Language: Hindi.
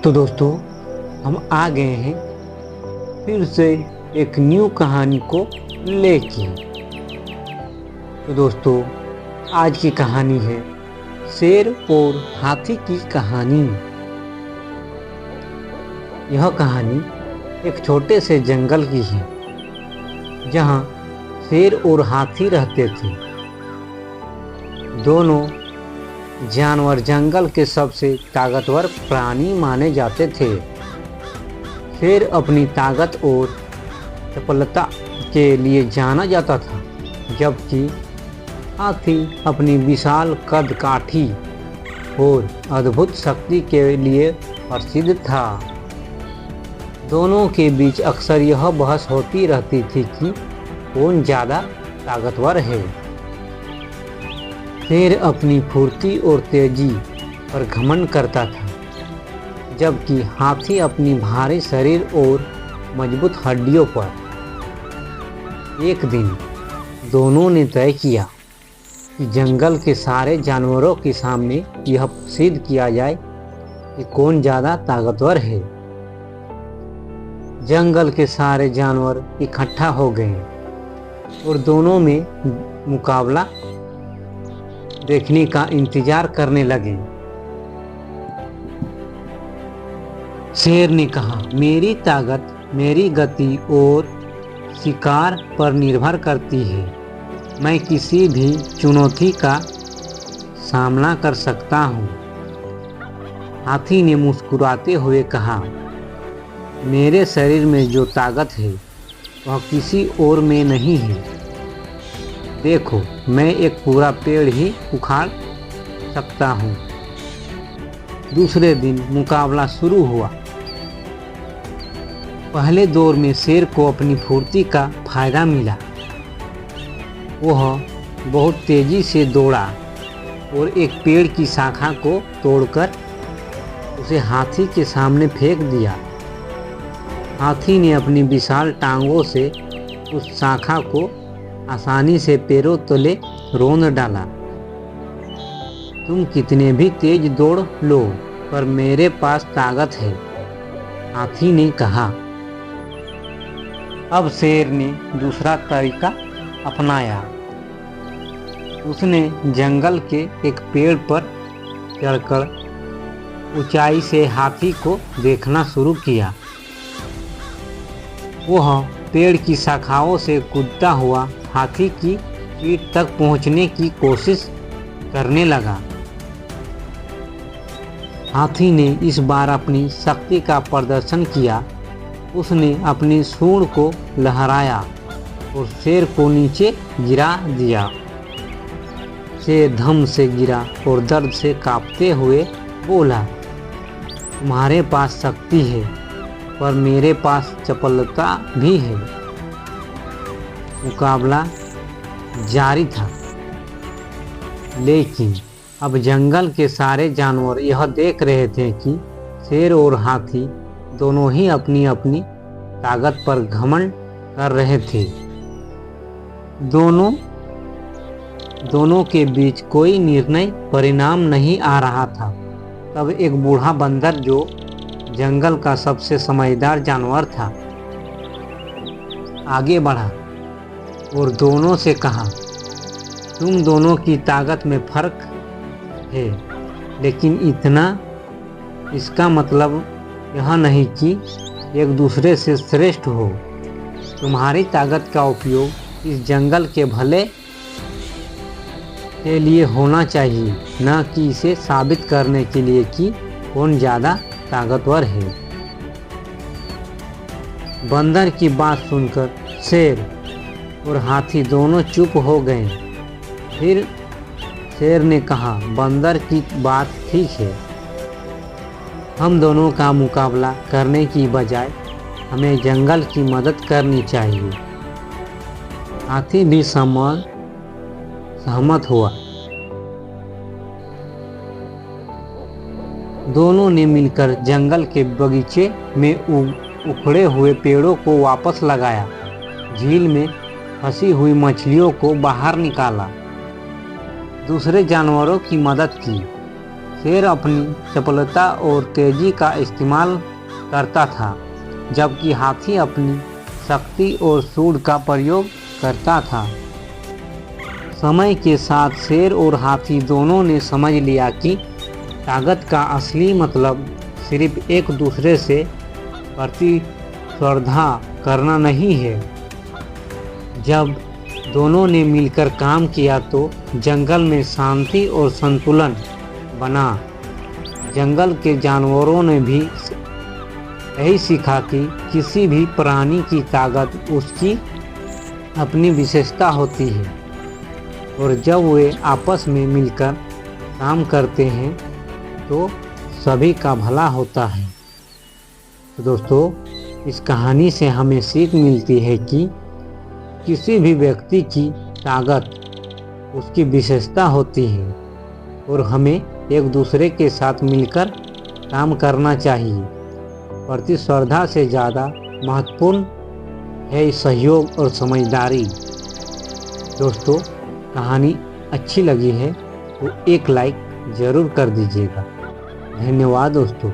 तो दोस्तों, हम आ गए हैं फिर से एक न्यू कहानी को लेके। तो दोस्तों, आज की कहानी है शेर और हाथी की कहानी। यह कहानी एक छोटे से जंगल की है जहाँ शेर और हाथी रहते थे। दोनों जानवर जंगल के सबसे ताकतवर प्राणी माने जाते थे। शेर अपनी ताकत और चपलता के लिए जाना जाता था, जबकि हाथी अपनी विशाल कद काठी और अद्भुत शक्ति के लिए प्रसिद्ध था। दोनों के बीच अक्सर यह बहस होती रहती थी कि कौन ज़्यादा ताकतवर है। शेर अपनी फुर्ती और तेजी पर घमंड करता था, जबकि हाथी अपनी भारी शरीर और मजबूत हड्डियों पर। एक दिन दोनों ने तय किया कि जंगल के सारे जानवरों के सामने यह सिद्ध किया जाए कि कौन ज़्यादा ताकतवर है। जंगल के सारे जानवर इकट्ठा हो गए और दोनों में मुकाबला देखने का इंतजार करने लगे। शेर ने कहा, मेरी ताकत मेरी गति और शिकार पर निर्भर करती है। मैं किसी भी चुनौती का सामना कर सकता हूँ। हाथी ने मुस्कुराते हुए कहा, मेरे शरीर में जो ताकत है वह किसी और में नहीं है। देखो, मैं एक पूरा पेड़ ही उखाड़ सकता हूँ। दूसरे दिन मुकाबला शुरू हुआ। पहले दौर में शेर को अपनी फुर्ती का फायदा मिला। वह बहुत तेजी से दौड़ा और एक पेड़ की शाखा को तोड़कर उसे हाथी के सामने फेंक दिया। हाथी ने अपनी विशाल टांगों से उस शाखा को आसानी से पैरों तले रौंद डाला। तुम कितने भी तेज दौड़ लो, पर मेरे पास ताकत है, हाथी ने कहा। अब शेर ने दूसरा तरीका अपनाया। उसने जंगल के एक पेड़ पर चढ़कर ऊंचाई से हाथी को देखना शुरू किया। वह पेड़ की शाखाओं से कूदता हुआ हाथी की पीठ तक पहुंचने की कोशिश करने लगा। हाथी ने इस बार अपनी शक्ति का प्रदर्शन किया। उसने अपनी सूंड को लहराया और शेर को नीचे गिरा दिया। शेर धम से गिरा और दर्द से कांपते हुए बोला, तुम्हारे पास शक्ति है, पर मेरे पास चपलता भी है। मुकाबला जारी था, लेकिन अब जंगल के सारे जानवर यह देख रहे थे कि शेर और हाथी दोनों ही अपनी अपनी ताकत पर घमंड कर रहे थे। दोनों के बीच कोई निर्णय परिणाम नहीं आ रहा था। तब एक बूढ़ा बंदर, जो जंगल का सबसे समझदार जानवर था, आगे बढ़ा और दोनों से कहा, तुम दोनों की ताकत में फर्क है, लेकिन इसका मतलब यह नहीं कि एक दूसरे से श्रेष्ठ हो। तुम्हारी ताकत का उपयोग इस जंगल के भले के लिए होना चाहिए, न कि इसे साबित करने के लिए कि कौन ज़्यादा ताकतवर है। बंदर की बात सुनकर शेर और हाथी दोनों चुप हो गए। फिर शेर ने कहा, बंदर की बात ठीक है, हम दोनों का मुकाबला करने की बजाय हमें जंगल की मदद करनी चाहिए। हाथी भी सहमत हुआ। दोनों ने मिलकर जंगल के बगीचे में उखड़े हुए पेड़ों को वापस लगाया, झील में फंसी हुई मछलियों को बाहर निकाला, दूसरे जानवरों की मदद की। शेर अपनी चपलता और तेजी का इस्तेमाल करता था, जबकि हाथी अपनी शक्ति और सूंड का प्रयोग करता था। समय के साथ शेर और हाथी दोनों ने समझ लिया कि ताकत का असली मतलब सिर्फ एक दूसरे से प्रतिस्पर्धा करना नहीं है। जब दोनों ने मिलकर काम किया तो जंगल में शांति और संतुलन बना। जंगल के जानवरों ने भी यही सीखा कि किसी भी प्राणी की ताकत उसकी अपनी विशेषता होती है, और जब वे आपस में मिलकर काम करते हैं तो सभी का भला होता है। तो दोस्तों, इस कहानी से हमें सीख मिलती है कि किसी भी व्यक्ति की ताकत उसकी विशेषता होती है और हमें एक दूसरे के साथ मिलकर काम करना चाहिए। प्रतिस्पर्धा से ज़्यादा महत्वपूर्ण है सहयोग और समझदारी। दोस्तों, कहानी अच्छी लगी है तो एक लाइक ज़रूर कर दीजिएगा। धन्यवाद दोस्तों।